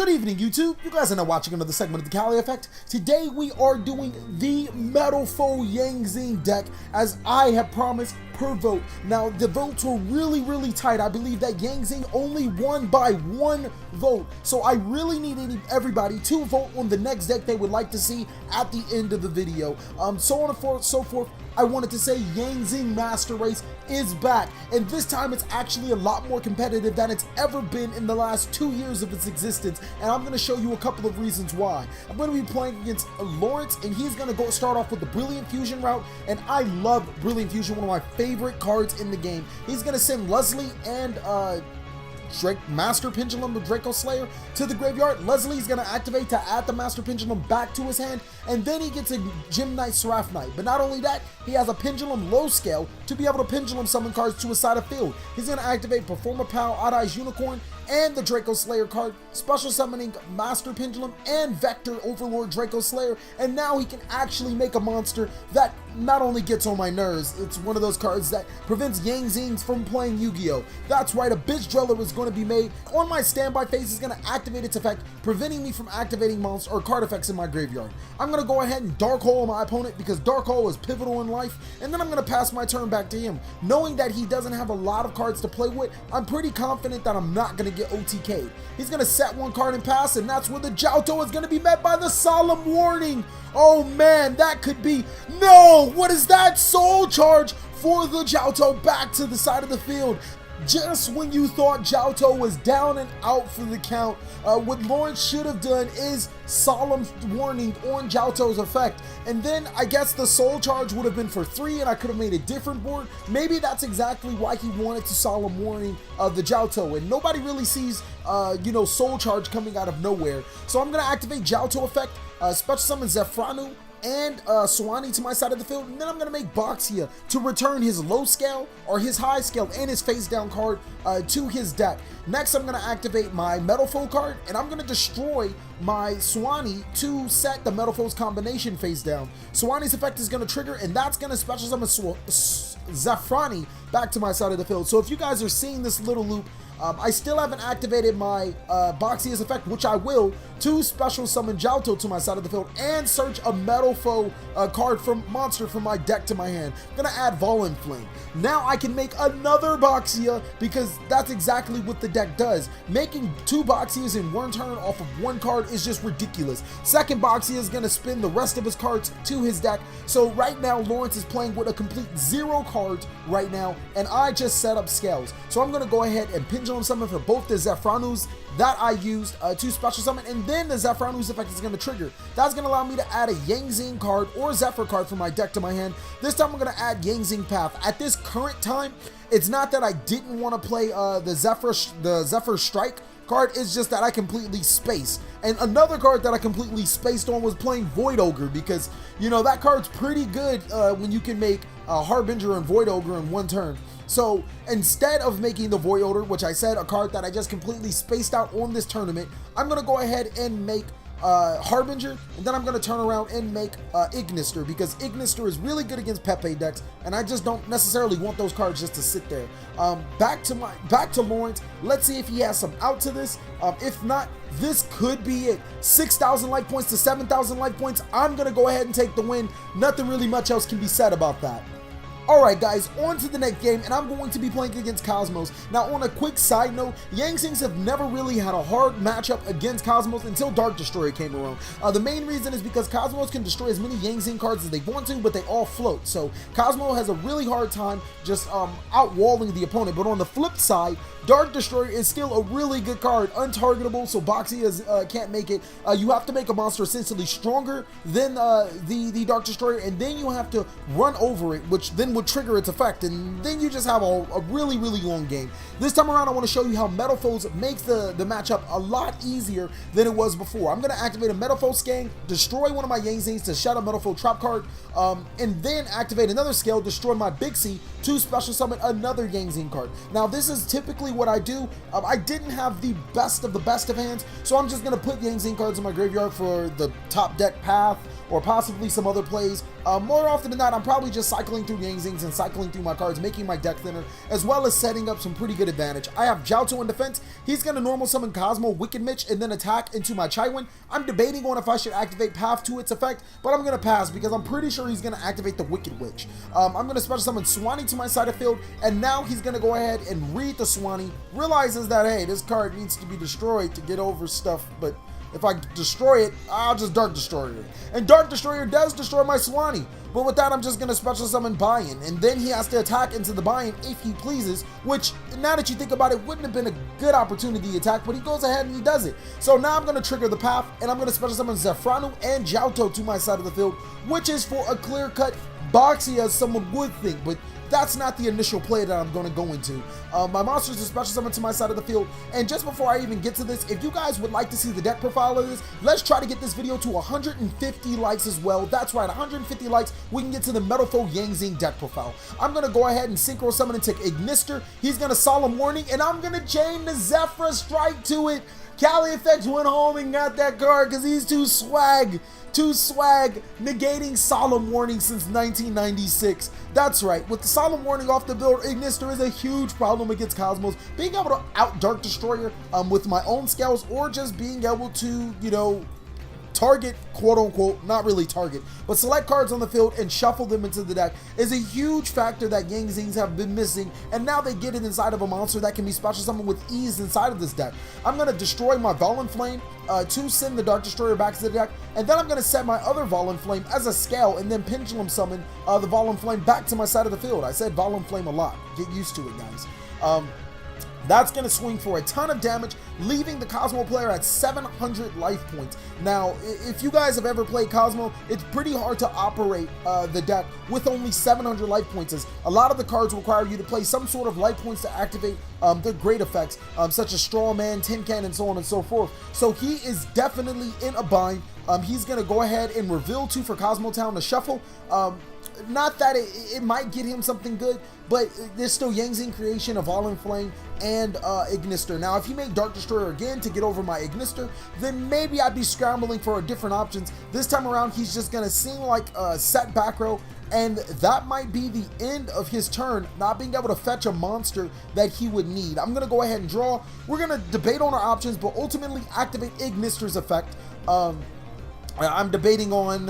Good evening, YouTube. You guys are now watching another segment of the Cali Effect. Today we are doing the Metalfoe Zing deck, as I have promised, per vote. Now, the votes were really tight. I believe that Zing only won by 1 vote. So I really needed everybody to vote on the next deck they would like to see at the end of the video. So on and so forth. I wanted to say Zing MasterRace is back, and this time it's actually a lot more competitive than it's ever been in the last 2 years of its existence, and I'm going to show you a couple of reasons why. I'm going to be playing against Lawrence, and he's going to start off with the Brilliant Fusion route, and I love Brilliant Fusion, one of my favorite cards in the game. He's going to send Leslie and Master Pendulum of Draco Slayer to the graveyard. Leslie's gonna activate to add the Master Pendulum back to his hand, and then he gets a Gem Knight Seraph Knight. But not only that, he has a Pendulum low scale to be able to Pendulum summon cards to his side of field. He's gonna activate Performer Pal, Odd Eyes Unicorn, and the Draco Slayer card, special summoning Master Pendulum and Vector Overlord Draco Slayer, and now he can actually make a monster that not only gets on my nerves, it's one of those cards that prevents Zings from playing Yu-Gi-Oh! That's right, a Bitch Driller is going to be made. On my standby phase is going to activate its effect, preventing me from activating monster or card effects in my graveyard. I'm going to go ahead and Dark Hole my opponent because Dark Hole is pivotal in life, and then I'm going to pass my turn back to him. Knowing that he doesn't have a lot of cards to play with, I'm pretty confident that I'm not going to get OTK'd. He's going to set 1 card and pass, and that's where the Metalfoe is going to be met by the Solemn Warning. Oh man, that could be... No! What is that? Soul Charge for the Metalfoe back to the side of the field. Just when you thought Metalfoe was down and out for the count, what Lawrence should have done is Solemn Warning on Metalfoe's effect, and then I guess the Soul Charge would have been for 3 and I could have made a different board. Maybe that's exactly why he wanted to Solemn Warning the Metalfoe, and nobody really sees Soul Charge coming out of nowhere. So I'm going to activate Metalfoe effect, special summon Zephranu and Swani to my side of the field, and then I'm going to make Boxia to return his low scale or his high scale and his face down card to his deck. Next, I'm going to activate my Metalfoe card, and I'm going to destroy my Swani to set the Metalfoe's combination face down. Swani's effect is going to trigger, and that's going to special summon Zephrani back to my side of the field. So if you guys are seeing this little loop, I still haven't activated my Boxia's effect, which I will, to special summon Metalfoe to my side of the field and search a Metalfoe card from monster from my deck to my hand. I'm gonna add Volan Flame. Now I can make another Boxia because that's exactly what the deck does. Making 2 Boxias in 1 turn off of 1 card is just ridiculous. Second Boxia is gonna spin the rest of his cards to his deck. So right now Lawrence is playing with a complete 0 cards right now, and I just set up scales. So I'm gonna go ahead and Pendulum Summon for both the Zephranus that I used to special summon, and then the Zephranu's effect is going to trigger. That's going to allow me to add a Zing card or Zephyr card from my deck to my hand. This time I'm going to add Zing Path. At this current time, it's not that I didn't want to play the Zephyr Strike card, it's just that I completely spaced. And another card that I completely spaced on was playing Void Ogre, because that card's pretty good when you can make Harbinger and Void Ogre in 1 turn. So instead of making the Void Ogre, which I said a card that I just completely spaced out on this tournament, I'm going to go ahead and make Harbinger, and then I'm going to turn around and make Ignister, because Ignister is really good against Pepe decks, and I just don't necessarily want those cards just to sit there. Back to Lawrence. Let's see if he has some out to this. If not, this could be it. 6,000 life points to 7,000 life points. I'm going to go ahead and take the win. Nothing really much else can be said about that. Alright guys, on to the next game, and I'm going to be playing against Cosmos. Now on a quick side note, Zings have never really had a hard matchup against Cosmos until Dark Destroyer came around. The main reason is because Cosmos can destroy as many Zing cards as they want to, but they all float. So Cosmo has a really hard time just outwalling the opponent. But on the flip side, Dark Destroyer is still a really good card, untargetable, so Boxia can't make it. You have to make a monster essentially stronger than the Dark Destroyer, and then you have to run over it, which then would trigger its effect, and then you just have a really long game. This time around, I want to show you how Metalfoe makes the matchup a lot easier than it was before. I'm going to activate a Metalfoe Scan, destroy one of my Zings to shadow Metalfoe trap card, and then activate another scale, destroy my Big C to special summon another Zing card. Now this is typically what I do. I didn't have the best of hands, so I'm just going to put Zing cards in my graveyard for the top deck path, or possibly some other plays. More often than not, I'm probably just cycling through Zings and cycling through my cards, making my deck thinner, as well as setting up some pretty good advantage. I have Jiaoto in defense. He's going to normal summon Cosmo, Wicked Mitch, and then attack into my Chaiwen. I'm debating on if I should activate Path to its effect, but I'm going to pass because I'm pretty sure he's going to activate the Wicked Witch. I'm going to special summon Swanee to my side of field, and now he's going to go ahead and read the Swanee, realizes that, hey, this card needs to be destroyed to get over stuff, but if I destroy it, I'll just Dark Destroyer it. And Dark Destroyer does destroy my Swanee. But with that, I'm just going to special summon Buy-in. And then he has to attack into the Buy-in if he pleases, which, now that you think about it, wouldn't have been a good opportunity to attack, but he goes ahead and he does it. So now I'm going to trigger the Path, and I'm going to special summon Zefranu and Jiaoto to my side of the field, which is for a clear-cut Boxy, as someone would think, but that's not the initial play that I'm going to go into. My monsters are special summoned to my side of the field, and just before I even get to this, if you guys would like to see the deck profile of this, let's try to get this video to 150 likes as well. That's right, 150 likes, we can get to the Metalfoe Zing deck profile. I'm going to go ahead and Synchro Summon into Ignister. He's going to Solemn Warning, and I'm going to chain the Zephyr Strike to it. Cali Effect went home and got that card because he's too swag, negating Solemn Warning since 1996. That's right, with the Solemn Warning off the build, Ignister is a huge problem against Cosmos. Being able to out Dark Destroyer with my own scales, or just being able to, you know, target, quote unquote, not really target, but select cards on the field and shuffle them into the deck is a huge factor that Yang Zings have been missing, and now they get it inside of a monster that can be special summoned with ease inside of this deck. I'm going to destroy my Valen Flame to send the Dark Destroyer back to the deck, and then I'm going to set my other Valen Flame as a scale and then Pendulum Summon the Valen Flame back to my side of the field. I said Valen Flame a lot. Get used to it, guys. That's going to swing for a ton of damage, leaving the Cosmo player at 700 life points. Now, if you guys have ever played Cosmo, it's pretty hard to operate the deck with only 700 life points, as a lot of the cards require you to play some sort of life points to activate their great effects, such as Straw Man, Tin Can, and so on and so forth. So he is definitely in a bind. He's going to go ahead and reveal 2 for Cosmo Town to shuffle. Not that it might get him something good, but there's still Yang Zing creation of Valen Flame and Ignister. Now, if he made Dark Destroyer again to get over my Ignister, then maybe I'd be scrambling for different options. This time around, he's just going to seem like a set back row, and that might be the end of his turn, not being able to fetch a monster that he would need. I'm going to go ahead and draw. We're going to debate on our options, but ultimately activate Ignister's effect. I'm debating on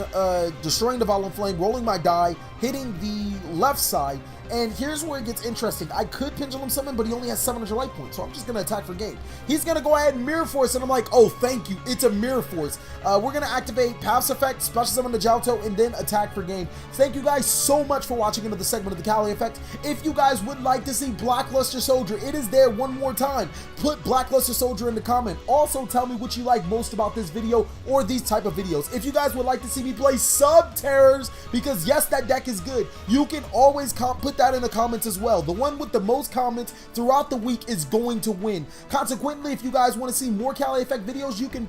destroying the Valen Flame, rolling my die, hitting the left side, and here's where it gets interesting. I could Pendulum Summon, but he only has 700 life points, so I'm just going to attack for game. He's going to go ahead and Mirror Force, and I'm like, oh, thank you, it's a Mirror Force. We're going to activate Path's Effect, Special Summon the Jiaoto, and then attack for game. Thank you guys so much for watching another segment of the Cali Effect. If you guys would like to see Blackluster Soldier, it is there one more time. Put Blackluster Soldier in the comment. Also, tell me what you like most about this video or these type of videos. If you guys would like to see me play Sub-Terrors, because yes, that deck is good, you can always put that in the comments as well. The one with the most comments throughout the week is going to win. Consequently, if you guys want to see more Cali Effect videos, you can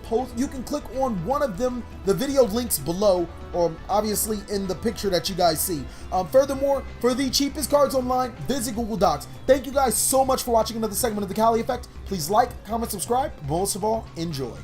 click on one of them, the video links below, or obviously in the picture that you guys see. Furthermore, for the cheapest cards online, visit Google Docs. Thank you guys so much for watching another segment of the Cali Effect. Please like, comment, subscribe, but most of all, enjoy.